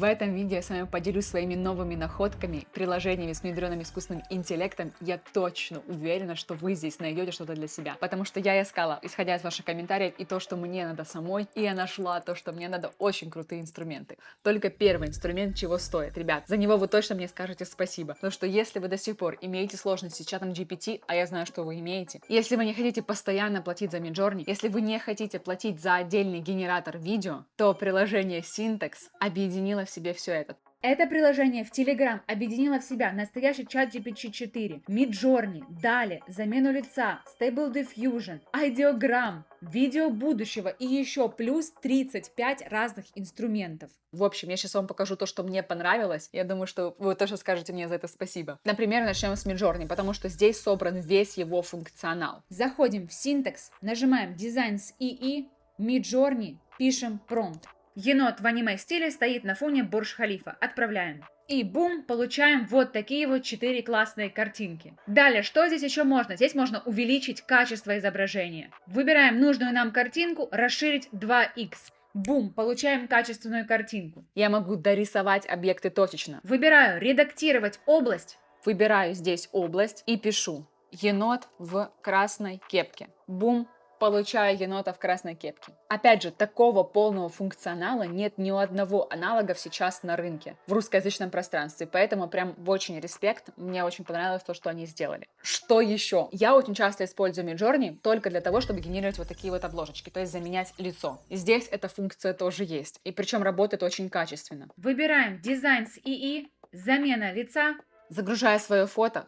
В этом видео я с вами поделюсь своими новыми находками, приложениями с внедренным искусственным интеллектом. Я точно уверена, что вы здесь найдете что-то для себя, потому что я искала, исходя из ваших комментариев, и то, что мне надо самой, и я нашла то, что мне надо, очень крутые инструменты. Только первый инструмент чего стоит, ребят, за него вы точно мне скажете спасибо, потому что если вы до сих пор имеете сложности с чатом GPT, а я знаю, что вы имеете, если вы не хотите постоянно платить за Midjourney, если вы не хотите платить за отдельный генератор видео, то приложение Syntax объединило в себе все это. Это приложение в Telegram объединило в себя настоящий чат GPT-4, Midjourney, DALL-E, замену лица, Stable Diffusion, Ideogram, видео будущего и еще плюс 35 разных инструментов. В общем, я сейчас вам покажу то, что мне понравилось. Я думаю, что вы тоже скажете мне за это спасибо. Например, начнем с Midjourney, потому что здесь собран весь его функционал. Заходим в Syntax, нажимаем Design с ИИ, Midjourney, пишем prompt. Енот в аниме-стиле стоит на фоне Бурдж-Халифа. Отправляем. И бум, получаем вот такие вот 4 классные картинки. Далее, что здесь еще можно? Здесь можно увеличить качество изображения. Выбираем нужную нам картинку, расширить 2х. Бум, получаем качественную картинку. Я могу дорисовать объекты точечно. Выбираю редактировать область. Выбираю здесь область и пишу енот в красной кепке. Бум. Получаю енота в красной кепке. Опять же, такого полного функционала нет ни у одного аналога сейчас на рынке, в русскоязычном пространстве, поэтому прям очень респект, мне очень понравилось то, что они сделали. Что еще? Я очень часто использую Midjourney только для того, чтобы генерировать вот такие вот обложечки, то есть заменять лицо. Здесь эта функция тоже есть, и причем работает очень качественно. Выбираем дизайн с ИИ, замена лица. Загружаю свое фото,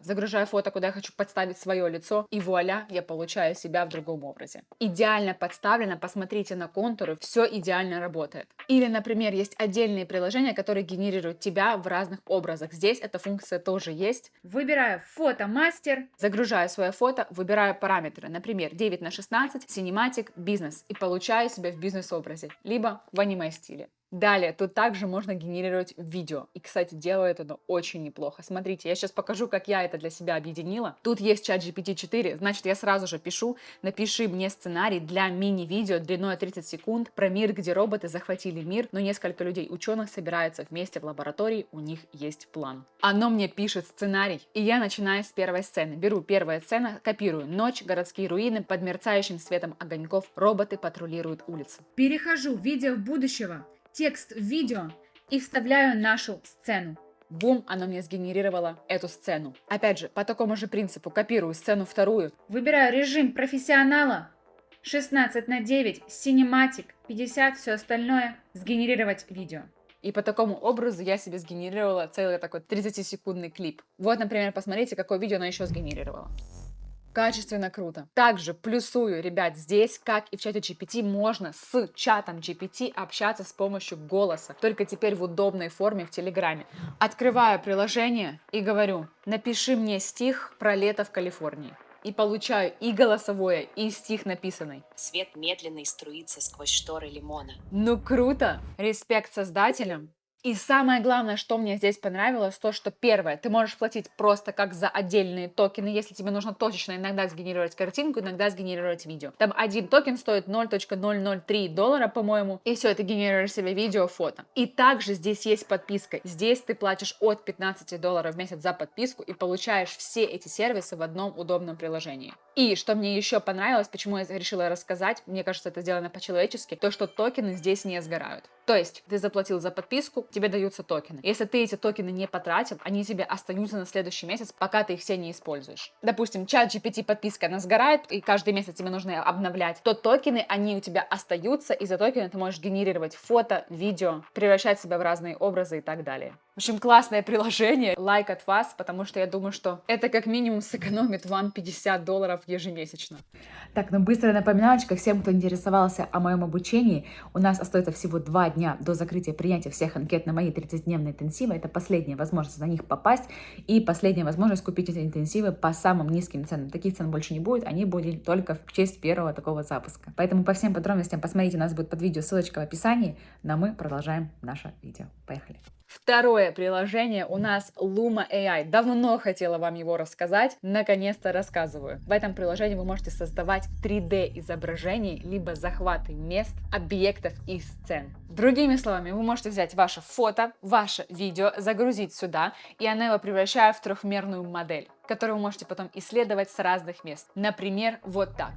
куда я хочу подставить свое лицо, и вуаля, я получаю себя в другом образе. Идеально подставлено, посмотрите на контуры, все идеально работает. Или, например, есть отдельные приложения, которые генерируют тебя в разных образах. Здесь эта функция тоже есть. Выбираю фотомастер, загружаю свое фото, выбираю параметры, например, 9:16, Cinematic, бизнес, и получаю себя в бизнес-образе, либо в аниме-стиле. Далее, тут также можно генерировать видео. И, кстати, делает это очень неплохо. Смотрите, я сейчас покажу, как я это для себя объединила. Тут есть чат GPT-4, значит, я сразу же пишу: напиши мне сценарий для мини-видео длиной 30 секунд про мир, где роботы захватили мир, но несколько людей, ученых, собираются вместе в лаборатории, у них есть план. Оно мне пишет сценарий, и я начинаю с первой сцены. Беру первая сцена, копирую: ночь, городские руины, под мерцающим светом огоньков роботы патрулируют улицы. Перехожу в видео будущего, текст в видео и вставляю нашу сцену. Бум, оно мне сгенерировало эту сцену. Опять же, по такому же принципу копирую сцену вторую. Выбираю режим профессионала, 16:9, Cinematic, 50, все остальное, сгенерировать видео. И по такому образу я себе сгенерировала целый такой 30-секундный клип. Вот, например, посмотрите, какое видео она еще сгенерировала. Качественно, круто. Также плюсую, ребят, здесь, как и в чате GPT, можно с чатом GPT общаться с помощью голоса, только теперь в удобной форме в Телеграме. Открываю приложение и говорю: напиши мне стих про лето в Калифорнии. И получаю и голосовое, и стих написанный. Свет медленный струится сквозь шторы лимона. Ну круто! Респект создателям! И самое главное, что мне здесь понравилось, то, что первое, ты можешь платить просто как за отдельные токены, если тебе нужно точечно иногда сгенерировать картинку, иногда сгенерировать видео. Там один токен стоит $0.003, по-моему, и все, ты генерируешь себе видео, фото. И также здесь есть подписка. Здесь ты платишь от $15 в месяц за подписку и получаешь все эти сервисы в одном удобном приложении. И что мне еще понравилось, почему я решила рассказать, мне кажется, это сделано по-человечески, то, что токены здесь не сгорают. То есть ты заплатил за подписку, тебе даются токены. Если ты эти токены не потратил, они тебе остаются на следующий месяц, пока ты их все не используешь. Допустим, чат GPT подписка, она сгорает, и каждый месяц тебе нужно обновлять, то токены, они у тебя остаются, и за токены ты можешь генерировать фото, видео, превращать себя в разные образы и так далее. В общем, классное приложение, лайк от вас, потому что я думаю, что это как минимум сэкономит вам $50 ежемесячно. Так, ну быстрая напоминалочка всем, кто интересовался о моем обучении. У нас остается всего 2 дня до закрытия принятия всех анкет на мои 30-дневные интенсивы. Это последняя возможность на них попасть и последняя возможность купить эти интенсивы по самым низким ценам. Таких цен больше не будет, они будут только в честь первого такого запуска. Поэтому по всем подробностям посмотрите, у нас будет под видео ссылочка в описании, но мы продолжаем наше видео. Поехали! Второе Второе приложение у нас Luma AI. Давно хотела вам его рассказать, наконец-то рассказываю. В этом приложении вы можете создавать 3D изображений, либо захваты мест, объектов и сцен. Другими словами, вы можете взять ваше фото, ваше видео, загрузить сюда, и оно его превращает в трехмерную модель, которую вы можете потом исследовать с разных мест. Например, вот так.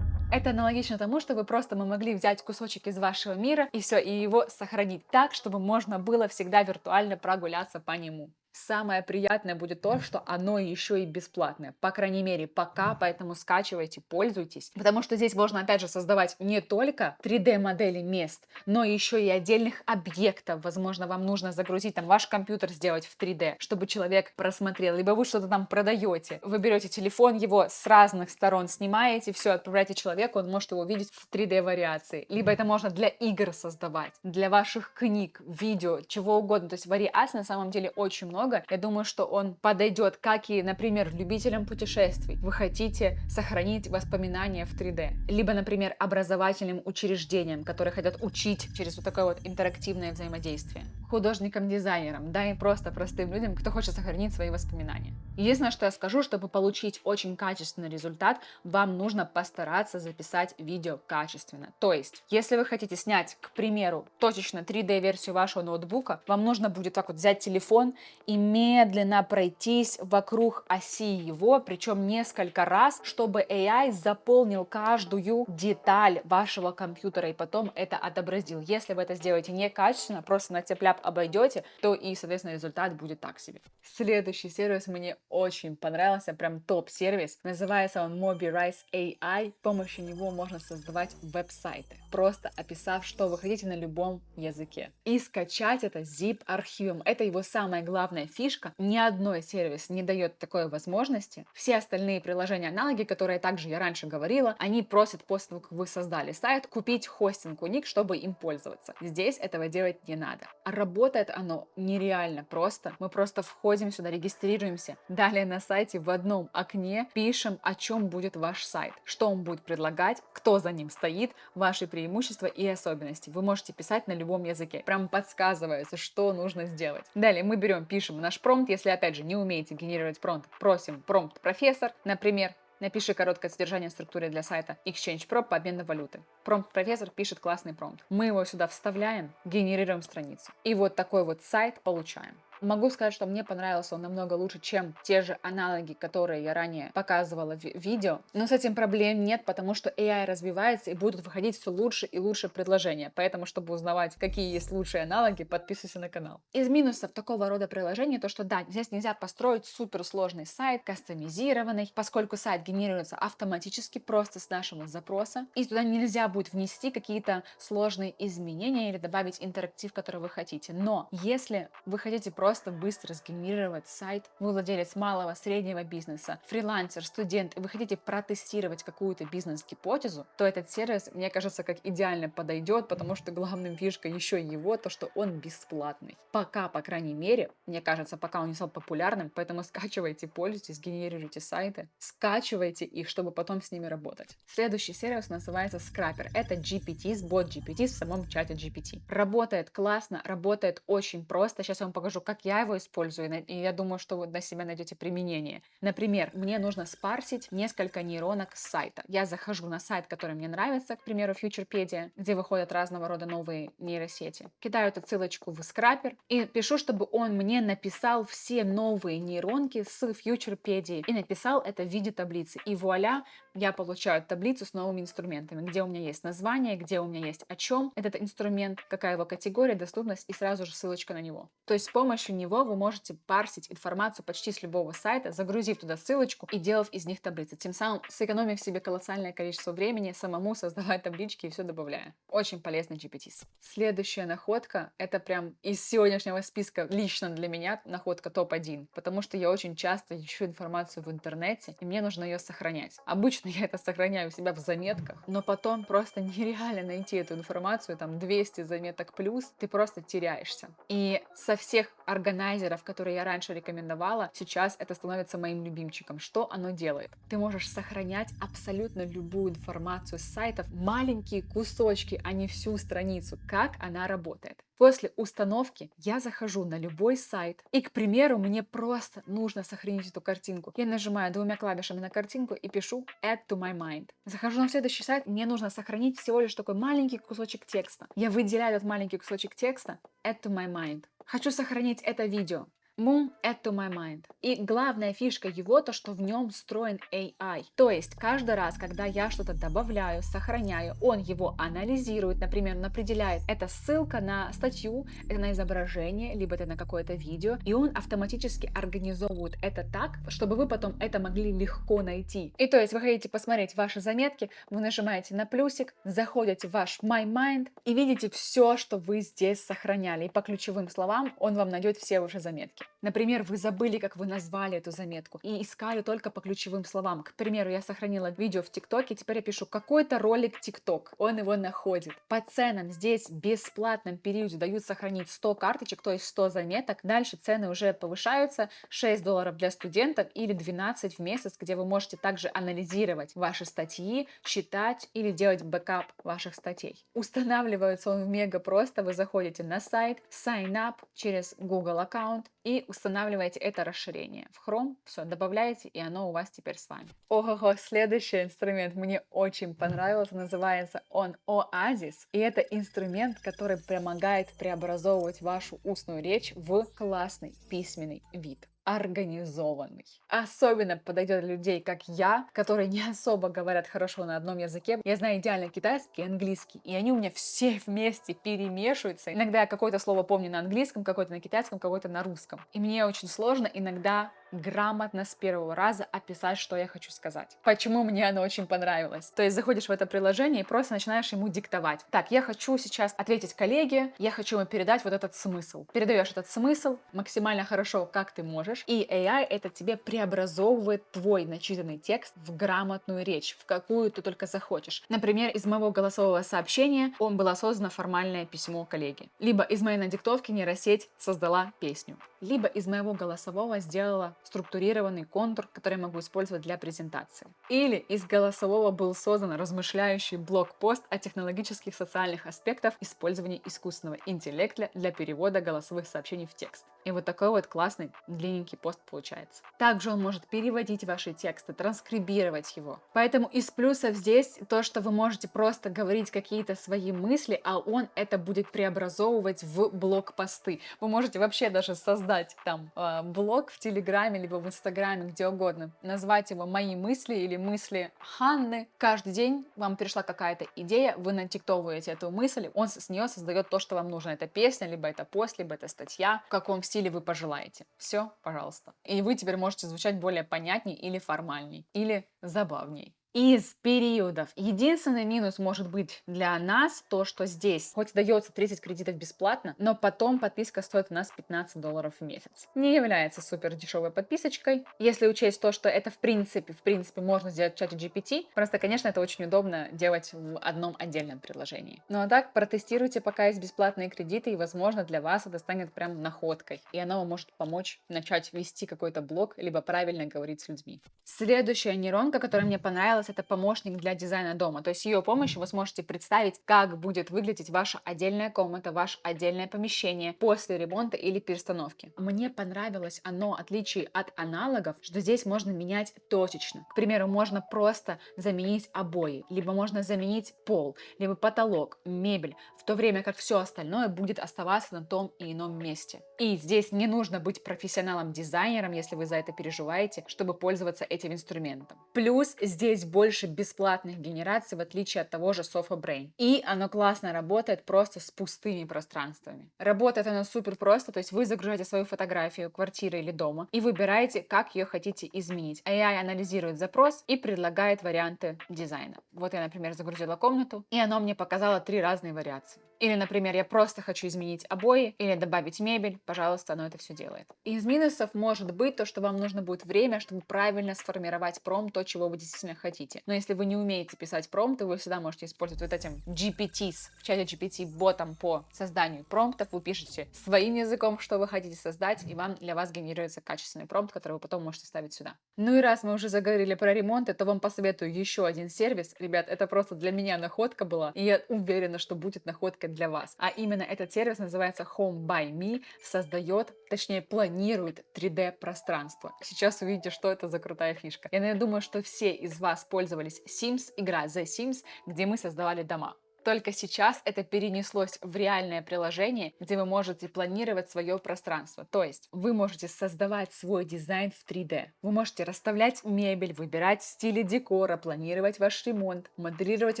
Это аналогично тому, что мы могли взять кусочек из вашего мира и все, и его сохранить так, чтобы можно было всегда виртуально прогуляться по нему. Самое приятное будет то, что оно еще и бесплатное. По крайней мере, пока, поэтому скачивайте, пользуйтесь. Потому что здесь можно, опять же, создавать не только 3D-модели мест, но еще и отдельных объектов. Возможно, вам нужно загрузить там ваш компьютер, сделать в 3D, чтобы человек просмотрел. Либо вы что-то там продаете. Вы берете телефон, его с разных сторон снимаете, все, отправляете человеку, он может его увидеть в 3D-вариации. Либо это можно для игр создавать, для ваших книг, видео, чего угодно. То есть вариаций на самом деле очень много. Я думаю, что он подойдет как и, например, любителям путешествий. Вы хотите сохранить воспоминания в 3D. Либо, например, образовательным учреждениям, которые хотят учить через вот такое вот интерактивное взаимодействие. Художникам, дизайнерам, да и просто простым людям, кто хочет сохранить свои воспоминания. Единственное, что я скажу, чтобы получить очень качественный результат, вам нужно постараться записать видео качественно. То есть, если вы хотите снять, к примеру, точечно 3D-версию вашего ноутбука, вам нужно будет так вот взять телефон и медленно пройтись вокруг оси его, причем несколько раз, чтобы AI заполнил каждую деталь вашего компьютера и потом это отобразил. Если вы это сделаете некачественно, просто на тяп-ляп обойдете, то и, соответственно, результат будет так себе. Следующий сервис мне очень понравился, прям топ-сервис. Называется он Mobirise AI. С помощью него можно создавать веб-сайты, просто описав, что вы хотите на любом языке. И скачать это zip-архивом. Это его самая главная фишка. Ни одной сервис не дает такой возможности. Все остальные приложения-аналоги, которые также я раньше говорила, они просят после того, как вы создали сайт, купить хостинг у них, чтобы им пользоваться. Здесь этого делать не надо. А работает оно нереально просто. Мы просто входим сюда, регистрируемся. Далее на сайте в одном окне пишем, о чем будет ваш сайт, что он будет предлагать, кто за ним стоит, ваши преимущества и особенности. Вы можете писать на любом языке. Прям подсказывается, что нужно сделать. Далее мы берем, пишем наш промпт. Если, опять же, не умеете генерировать промпт, просим промпт-профессор, например, напиши короткое содержание структуры для сайта Exchange Pro по обмену валюты. Промпт-профессор пишет классный промпт. Мы его сюда вставляем, генерируем страницу. И вот такой вот сайт получаем. Могу сказать, что мне понравился он намного лучше, чем те же аналоги, которые я ранее показывала в видео. Но с этим проблем нет, потому что AI развивается и будут выходить все лучше и лучше предложения. Поэтому, чтобы узнавать, какие есть лучшие аналоги, подписывайся на канал. Из минусов такого рода приложений то, что да, здесь нельзя построить суперсложный сайт, кастомизированный, поскольку сайт генерируется автоматически просто с нашего запроса. И туда нельзя будет внести какие-то сложные изменения или добавить интерактив, который вы хотите. Но если вы хотите просто быстро сгенерировать сайт, вы владелец малого, среднего бизнеса, фрилансер, студент, и вы хотите протестировать какую-то бизнес-гипотезу, то этот сервис, мне кажется, как идеально подойдет, потому что главным фишкой еще его то, что он бесплатный. Пока, по крайней мере, мне кажется, пока он не стал популярным, поэтому скачивайте, пользуйтесь, генерируйте сайты, скачивайте их, чтобы потом с ними работать. Следующий сервис называется Scrapper. Это GPT, бот GPT в самом чате GPT. Работает классно, работает очень просто. Сейчас я вам покажу, как я его использую, и я думаю, что вы для себя найдете применение. Например, мне нужно спарсить несколько нейронок с сайта. Я захожу на сайт, который мне нравится, к примеру, Futurepedia, где выходят разного рода новые нейросети. Кидаю эту ссылочку в скрапер и пишу, чтобы он мне написал все новые нейронки с Futurepedia и написал это в виде таблицы. И вуаля, я получаю таблицу с новыми инструментами, где у меня есть название, где у меня есть о чем этот инструмент, какая его категория, доступность и сразу же ссылочка на него. То есть с помощью него вы можете парсить информацию почти с любого сайта, загрузив туда ссылочку и делав из них таблицы, тем самым сэкономив себе колоссальное количество времени, самому создавать таблички и все добавляя. Очень полезный GPT. Следующая находка, это прям из сегодняшнего списка лично для меня находка топ-1, потому что я очень часто ищу информацию в интернете, и мне нужно ее сохранять. Обычно я это сохраняю у себя в заметках, но потом просто нереально найти эту информацию, там 200 заметок плюс, ты просто теряешься. И со всех органайзеров, которые я раньше рекомендовала, сейчас это становится моим любимчиком. Что оно делает? Ты можешь сохранять абсолютно любую информацию с сайтов, маленькие кусочки, а не всю страницу. Как она работает? После установки я захожу на любой сайт, и, к примеру, мне просто нужно сохранить эту картинку. Я нажимаю двумя клавишами на картинку и пишу Add to my mind. Захожу на следующий сайт, мне нужно сохранить всего лишь такой маленький кусочек текста. Я выделяю этот маленький кусочек текста, Add to my mind. Хочу сохранить это видео. Add to my mind. И главная фишка его то, что в нем встроен AI. То есть каждый раз, когда я что-то добавляю, сохраняю, он его анализирует, например, он определяет, это ссылка на статью, это на изображение, либо это на какое-то видео, и он автоматически организовывает это так, чтобы вы потом это могли легко найти. И то есть вы хотите посмотреть ваши заметки, вы нажимаете на плюсик, заходите в ваш My Mind и видите все, что вы здесь сохраняли. И по ключевым словам он вам найдет все ваши заметки. Например, вы забыли, как вы назвали эту заметку и искали только по ключевым словам. К примеру, я сохранила видео в ТикТоке, теперь я пишу какой-то ролик ТикТок. Он его находит. По ценам здесь в бесплатном периоде дают сохранить 100 карточек, то есть 100 заметок. Дальше цены уже повышаются. $6 для студентов или 12 в месяц, где вы можете также анализировать ваши статьи, читать или делать бэкап ваших статей. Устанавливается он мега просто. Вы заходите на сайт, sign up через Google аккаунт и устанавливаете это расширение в Chrome, все, добавляете, и оно у вас теперь с вами. Ого-го, следующий инструмент мне очень понравился, называется он Oasis, и это инструмент, который помогает преобразовывать вашу устную речь в классный письменный вид. Организованный. Особенно подойдет для людей, как я, которые не особо говорят хорошо на одном языке. Я знаю идеально китайский и английский, и они у меня все вместе перемешиваются. Иногда я какое-то слово помню на английском, какое-то на китайском, какое-то на русском. И мне очень сложно иногда грамотно с первого раза описать, что я хочу сказать. Почему мне оно очень понравилось. То есть заходишь в это приложение и просто начинаешь ему диктовать. Так, я хочу сейчас ответить коллеге, я хочу ему передать вот этот смысл. Передаешь этот смысл максимально хорошо, как ты можешь, и AI это тебе преобразовывает твой начитанный текст в грамотную речь, в какую ты только захочешь. Например, из моего голосового сообщения было создано формальное письмо коллеге. Либо из моей надиктовки нейросеть создала песню. Либо из моего голосового сделала структурированный контур, который я могу использовать для презентации. Или из голосового был создан размышляющий блог-пост о технологических социальных аспектах использования искусственного интеллекта для перевода голосовых сообщений в текст. И вот такой вот классный длинненький пост получается. Также он может переводить ваши тексты, транскрибировать его. Поэтому из плюсов здесь то, что вы можете просто говорить какие-то свои мысли, а он это будет преобразовывать в блог-посты. Вы можете вообще даже создать там блог в Телеграме, либо в Инстаграме, где угодно. Назвать его «Мои мысли» или «Мысли Ханны». Каждый день вам пришла какая-то идея, вы надиктовываете эту мысль, он с нее создает то, что вам нужно. Это песня, либо это пост, либо это статья, в каком стиле вы пожелаете. Все, пожалуйста. И вы теперь можете звучать более понятней или формальней, или забавней. Из периодов. Единственный минус может быть для нас то, что здесь хоть дается 30 кредитов бесплатно, но потом подписка стоит у нас $15 в месяц. Не является супер дешевой подписочкой, если учесть то, что это в принципе можно сделать в чате GPT. Просто, конечно, это очень удобно делать в одном отдельном приложении. Ну а так, протестируйте пока есть бесплатные кредиты, и, возможно, для вас это станет прям находкой. И оно вам может помочь начать вести какой-то блог, либо правильно говорить с людьми. Следующая нейронка, которая мне понравилась, это помощник для дизайна дома. То есть ее помощью вы сможете представить, как будет выглядеть ваша отдельная комната, ваше отдельное помещение после ремонта или перестановки. Мне понравилось оно, в отличие от аналогов, что здесь можно менять точечно. К примеру, можно просто заменить обои, либо можно заменить пол, либо потолок, мебель, в то время как все остальное будет оставаться на том и ином месте. И здесь не нужно быть профессионалом-дизайнером, если вы за это переживаете, чтобы пользоваться этим инструментом. Плюс здесь больше бесплатных генераций, в отличие от того же Sofa Brain. И оно классно работает просто с пустыми пространствами. Работает оно супер просто, то есть вы загружаете свою фотографию квартиры или дома и выбираете, как ее хотите изменить. AI анализирует запрос и предлагает варианты дизайна. Вот я, например, загрузила комнату, и оно мне показало 3 разные вариации. Или, например, я просто хочу изменить обои или добавить мебель, пожалуйста, оно это все делает. Из минусов может быть то, что вам нужно будет время, чтобы правильно сформировать промпт, то, чего вы действительно хотите. Но если вы не умеете писать промпты, вы всегда можете использовать вот этим GPTs, в чате GPT ботом по созданию промптов. Вы пишете своим языком, что вы хотите создать, и для вас генерируется качественный промпт, который вы потом можете ставить сюда. Ну и раз мы уже заговорили про ремонты, то вам посоветую еще один сервис. Ребят, это просто для меня находка была, и я уверена, что будет находка для вас. А именно этот сервис называется Home by Me, создает, точнее планирует 3D пространство. Сейчас увидите, что это за крутая фишка. Я думаю, что все из вас пользовались Sims, игра The Sims, где мы создавали дома. Только сейчас это перенеслось в реальное приложение, где вы можете планировать свое пространство. То есть вы можете создавать свой дизайн в 3D. Вы можете расставлять мебель, выбирать стили декора, планировать ваш ремонт, моделировать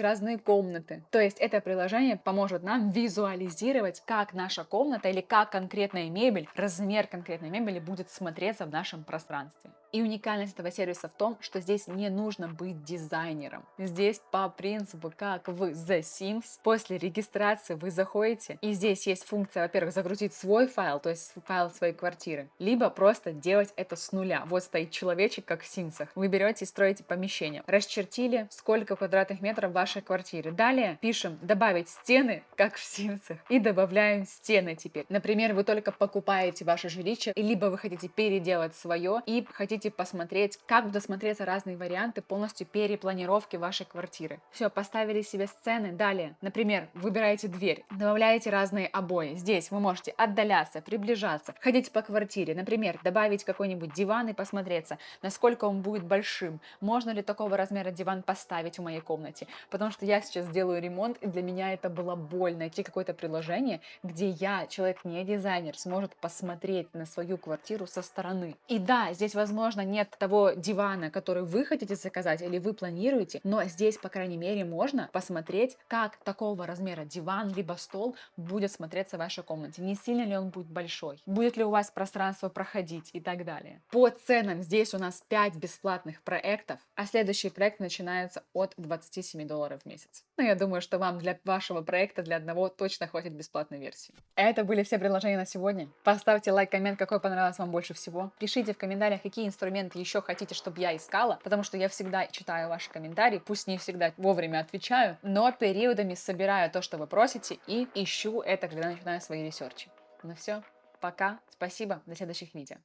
разные комнаты. То есть это приложение поможет нам визуализировать, как наша комната или как конкретная мебель, размер конкретной мебели будет смотреться в нашем пространстве. И уникальность этого сервиса в том, что здесь не нужно быть дизайнером. Здесь по принципу, как в The Sims, после регистрации вы заходите, и здесь есть функция, во-первых, загрузить свой файл, то есть файл своей квартиры, либо просто делать это с нуля. Вот стоит человечек, как в Симсах. Вы берете и строите помещение. Расчертили, сколько квадратных метров в вашей квартире. Далее пишем «добавить стены», как в Симсах, и добавляем стены теперь. Например, вы только покупаете ваше жилище, либо вы хотите переделать свое и хотите посмотреть, как будут смотреться разные варианты полностью перепланировки вашей квартиры. Все, поставили себе сцены. Далее, например, выбираете дверь, добавляете разные обои. Здесь вы можете отдаляться, приближаться, ходить по квартире. Например, добавить какой-нибудь диван и посмотреться, насколько он будет большим. Можно ли такого размера диван поставить в моей комнате? Потому что я сейчас делаю ремонт, и для меня это было боль найти какое-то приложение, где я, человек не дизайнер, сможет посмотреть на свою квартиру со стороны. И да, здесь, возможно, нет того дивана, который вы хотите заказать или вы планируете, но здесь, по крайней мере, можно посмотреть, как такого размера диван либо стол будет смотреться в вашей комнате. Не сильно ли он будет большой? Будет ли у вас пространство проходить и так далее. По ценам здесь у нас 5 бесплатных проектов, а следующий проект начинается от $27 в месяц. Но я думаю, что вам для вашего проекта, для одного, точно хватит бесплатной версии. Это были все предложения на сегодня. Поставьте лайк, коммент, какой понравился вам больше всего. Пишите в комментариях, какие инструменты еще хотите, чтобы я искала, потому что я всегда читаю ваши комментарии, пусть не всегда вовремя отвечаю, но периодами собираю то, что вы просите, и ищу это, когда начинаю свои ресерчи. Ну все, пока, спасибо, до следующих видео.